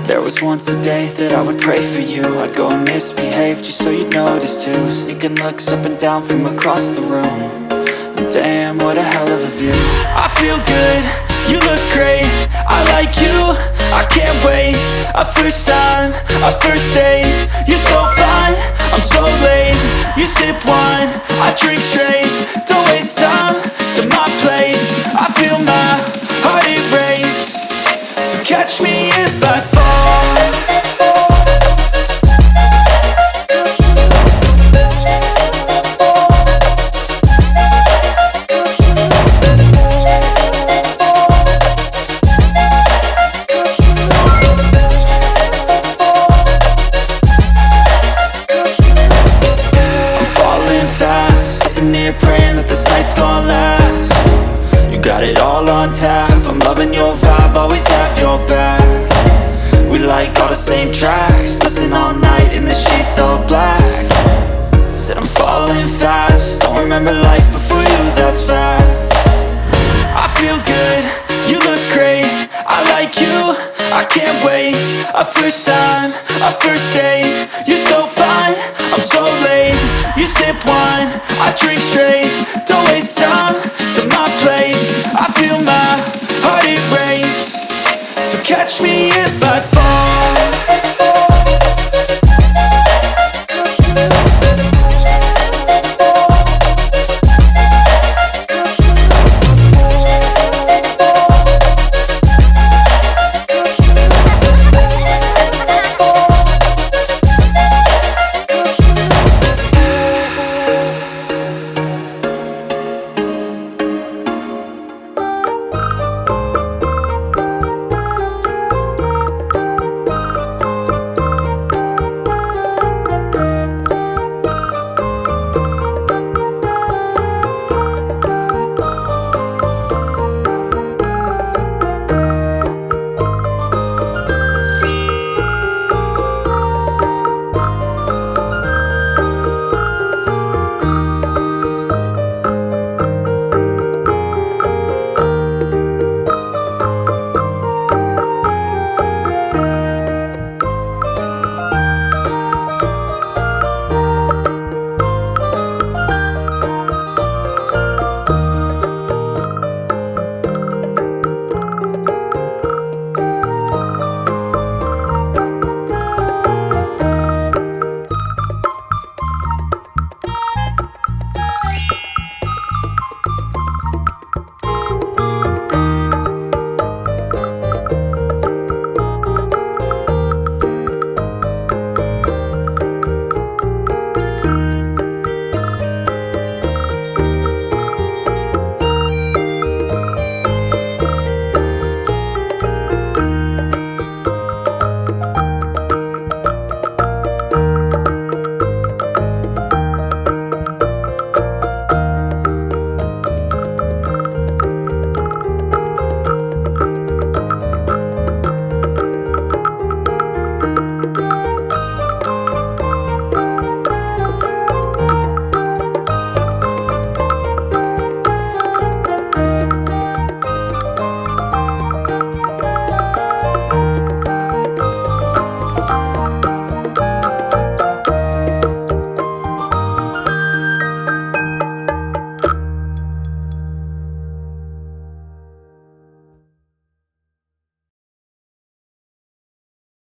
There was once a day that I would pray for you. I'd go and misbehave just so you'd notice too. Sneaking looks up and down from across the room. And damn, what a hell of a view. I feel good, you look great, I like you, I can't wait. A first time, a first date. You're so fine, I'm so late. You sip wine, I drink straight. Don't waste time to my place. I feel my heart erase. So catch me if I fall. Praying that this night's gonna last. You got it all on tap, I'm loving your vibe, always have your back. We like all the same tracks, listen all night in the sheets all black. Said I'm falling fast, don't remember life before you, that's fact. I feel good, you look great, I like you, I can't wait. A first time, a first date. You're so fine, I'm so late. You sip wine, I drink straight. Don't waste time to my place. I feel my heart erase. So catch me if I fall.